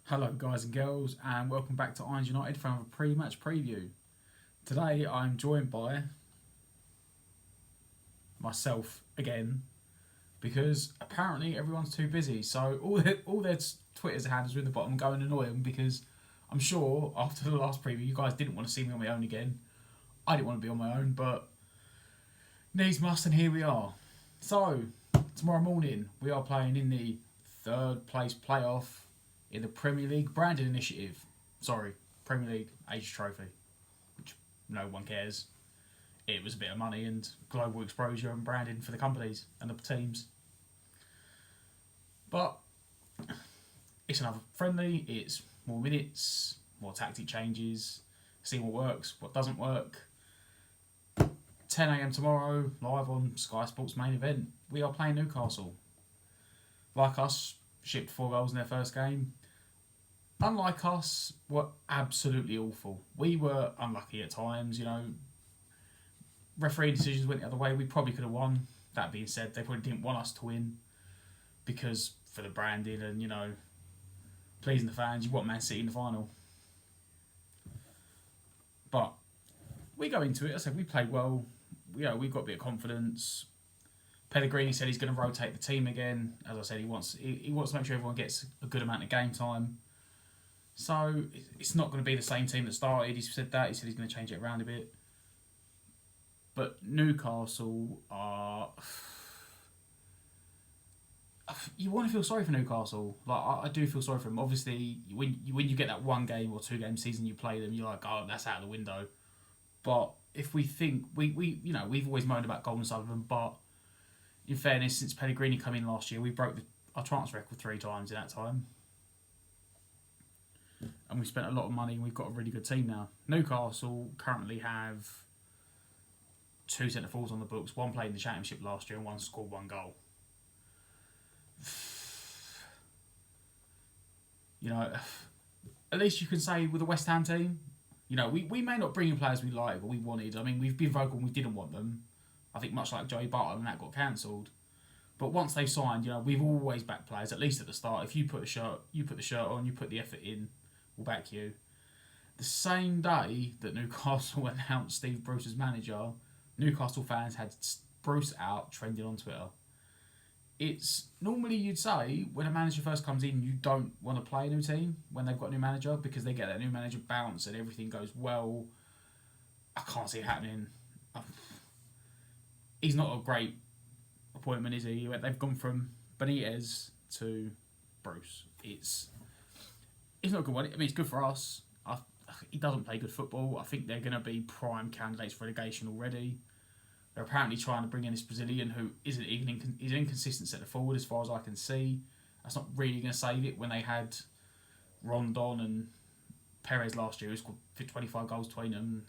Hello guys and girls and welcome back to Irons United for another pre-match preview. Today I'm joined by myself again because apparently everyone's too busy, so all their Twitters handles are in the bottom. Go and annoy them because I'm sure after the last preview you guys didn't want to see me on my own again. I didn't want to be on my own, but needs must, and here we are. So tomorrow morning we are playing in the third place playoff in the Premier League branding initiative. Sorry, Premier League Age Trophy, which no one cares. It was a bit of money and global exposure and branding for the companies and the teams. But it's another friendly, it's more minutes, more tactic changes, see what works, what doesn't work. 10 a.m. tomorrow, live on Sky Sports main event. We are playing Newcastle. Like us, shipped 4 goals in their first game. Unlike us, were absolutely awful. We were unlucky at times, Referee decisions went the other way. We probably could have won. That being said, they probably didn't want us to win because for the branding and, pleasing the fans, you want Man City in the final. But we go into it. I said we played well. We've got a bit of confidence. Pellegrini said he's going to rotate the team again. As I said, he wants to make sure everyone gets a good amount of game time. So it's not going to be the same team that started. He said that. He said he's going to change it around a bit. But Newcastle are... You want to feel sorry for Newcastle. I do feel sorry for them. Obviously, when you get that 1 game or 2 game season, you play them, you're like, oh, that's out of the window. But if we think... we've always moaned about Golden Sullivan, but in fairness, since Pellegrini came in last year, we broke our transfer record 3 times in that time. And we've spent a lot of money and we've got a really good team now. Newcastle currently have 2 centre-forwards on the books. One played in the Championship last year and one scored 1 goal. At least you can say with the West Ham team, we may not bring in players we like or we wanted. I mean, we've been vocal and we didn't want them. I think much like Joey Barton, and that got cancelled. But once they signed, we've always backed players, at least at the start. If you put the shirt on, you put the effort in, we'll back you. The same day that Newcastle announced Steve Bruce as manager, Newcastle fans had Bruce out trending on Twitter. It's normally you'd say when a manager first comes in, you don't want to play a new team when they've got a new manager because they get that new manager bounce and everything goes well. I can't see it happening. He's not a great appointment, is he? They've gone from Benitez to Bruce. It's not a good one. I mean, it's good for us. He doesn't play good football. I think they're going to be prime candidates for relegation already. They're apparently trying to bring in this Brazilian who isn't even he's an inconsistent centre forward as far as I can see. That's not really going to save it when they had Rondon and Perez last year who scored 25 goals between them.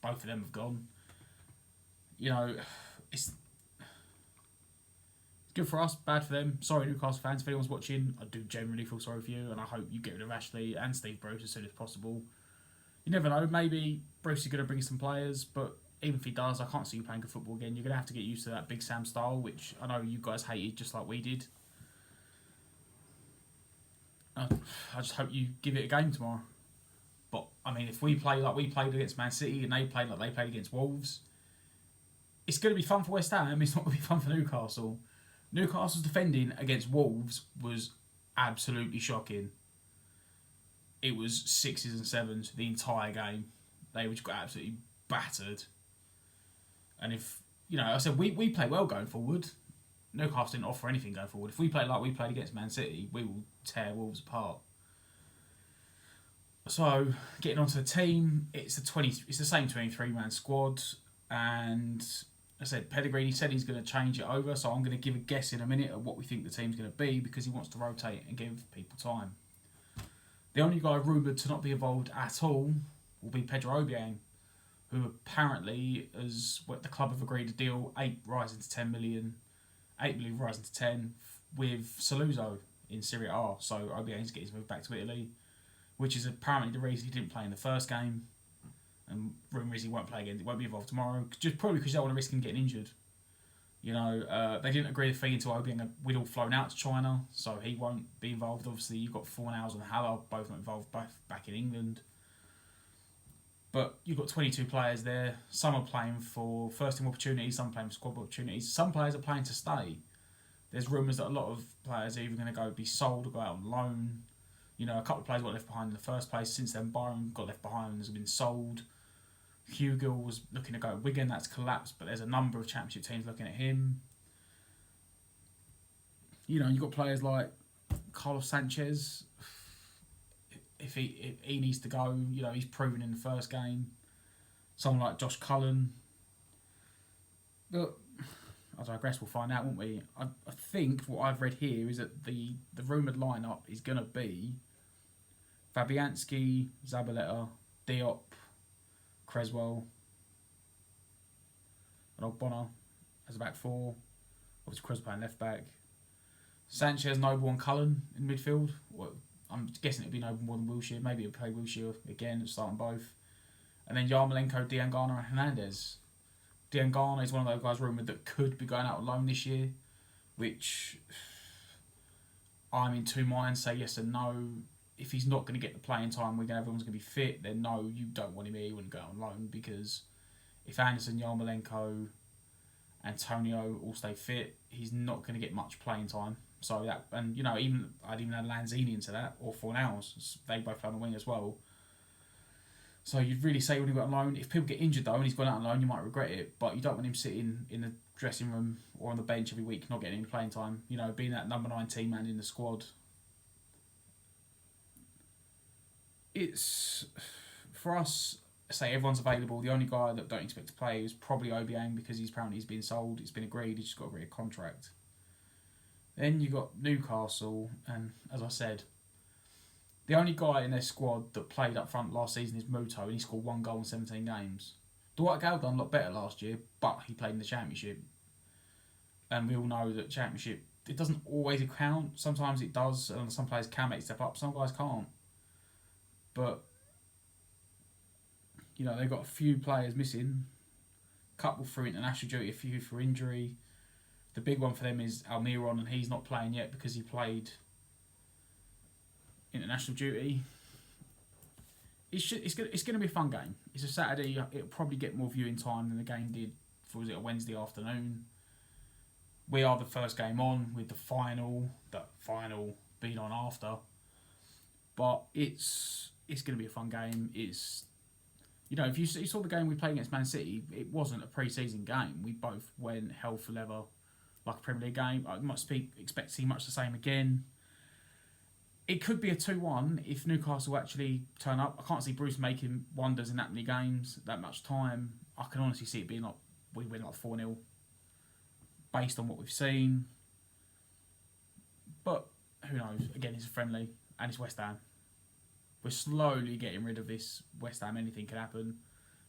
Both of them have gone. It's good for us, bad for them. Sorry, Newcastle fans, if anyone's watching, I do genuinely feel sorry for you, and I hope you get rid of Ashley and Steve Bruce as soon as possible. You never know, maybe Bruce is going to bring some players, but even if he does, I can't see you playing good football again. You're going to have to get used to that Big Sam style, which I know you guys hated just like we did. I just hope you give it a game tomorrow. But, I mean, if we play like we played against Man City and they played like they played against Wolves, it's going to be fun for West Ham. It's not going to be fun for Newcastle. Newcastle's defending against Wolves was absolutely shocking. It was 6s and 7s the entire game. They just got absolutely battered. And if, I said we play well going forward. Newcastle didn't offer anything going forward. If we play like we played against Man City, we will tear Wolves apart. So, getting onto the team, it's the same 23-man squad, and I said Pellegrini said he's going to change it over, so I'm going to give a guess in a minute of what we think the team's going to be because he wants to rotate and give people time. The only guy rumoured to not be involved at all will be Pedro Obiang, who apparently the club have agreed a deal, 8 rising to 10 million, 8 million rising to 10 with Saluzzo in Serie A. So Obiang's getting his move back to Italy, which is apparently the reason he didn't play in the first game. And rumour is he won't play again. He won't be involved tomorrow. Just probably because you don't want to risk him getting injured. They didn't agree the fee until Obiang had all flown out to China, so he won't be involved. Obviously, you've got Fornals and Haller, both not involved, both back in England. But you've got 22 players there. Some are playing for first team opportunities, some playing for squad opportunities. Some players are playing to stay. There's rumours that a lot of players are either going to be sold or go out on loan. A couple of players got left behind in the first place. Since then, Byron got left behind and has been sold. Hugo was looking to go at Wigan, that's collapsed, but there's a number of championship teams looking at him. You've got players like Carlos Sanchez. If he needs to go, he's proven in the first game. Someone like Josh Cullen. But I digress, we'll find out, won't we? I think what I've read here is that the rumoured lineup is going to be Fabianski, Zabaleta, Diop, Creswell, and Ogbonna as a back four. Obviously, Creswell playing left back. Sanchez, Noble, and Cullen in midfield. I'm guessing it'll be Noble more than Wilshere. Maybe it'll play Wilshere again, starting both. And then Yarmolenko, Diangana, and Hernandez. Diangana is one of those guys rumoured that could be going out on loan this year, which I'm in two minds, say yes and no. If he's not going to get the playing time, everyone's going to be fit, then no, you don't want him here, you wouldn't go out on loan, because if Anderson, Yarmolenko, Antonio all stay fit, he's not going to get much playing time. So that, and I'd even add Lanzini into that, or Fornals. They both play on the wing as well. So you'd really say when he got on loan. If people get injured though and he's gone out on loan, you might regret it. But you don't want him sitting in the dressing room or on the bench every week, not getting any playing time. Being that number 19 man in the squad. It's for us. Say everyone's available. The only guy that don't expect to play is probably Obiang, because he's been sold. It's been agreed. He's just got to agree a contract. Then you got Newcastle, and as I said, the only guy in their squad that played up front last season is Muto, and he scored 1 goal in 17 games. Dwight Gale done a lot better last year, but he played in the Championship. And we all know that Championship, it doesn't always count. Sometimes it does, and some players can make step up, some guys can't. But, they've got a few players missing. A couple for international duty, a few for injury. The big one for them is Almiron, and he's not playing yet because he played international duty. It's going to be a fun game. It's a Saturday. It'll probably get more viewing time than the game did for a Wednesday afternoon. We are the first game on, with the final being on after. But it's going to be a fun game. It's if you saw the game we played against Man City, it wasn't a pre-season game. We both went hell for leather like a Premier League game. I must expect to see much the same again. It could be a 2-1 if Newcastle actually turn up. I can't see Bruce making wonders in that many games, that much time. I can honestly see it being like, we win like 4-0 based on what we've seen. But who knows? Again, it's a friendly and it's West Ham. We're slowly getting rid of this West Ham. Anything can happen.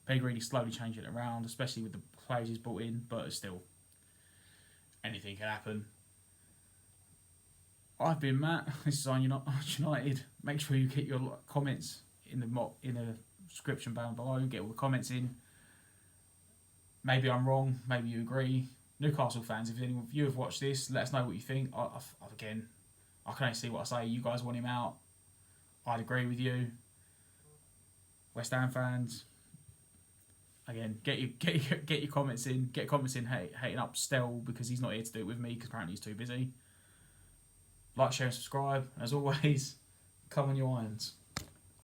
Pellegrini's slowly changing it around, especially with the players he's brought in, but still, anything can happen. I've been Matt. This is on United. Make sure you get your comments in the description down below. Get all the comments in. Maybe I'm wrong. Maybe you agree. Newcastle fans, if any of you have watched this, let us know what you think. Again, I can only see what I say. You guys want him out. I'd agree with you. West Ham fans, again, get your comments in. Get comments in hating up Stell because he's not here to do it with me because apparently he's too busy. Like, share and subscribe. As always, come on you irons.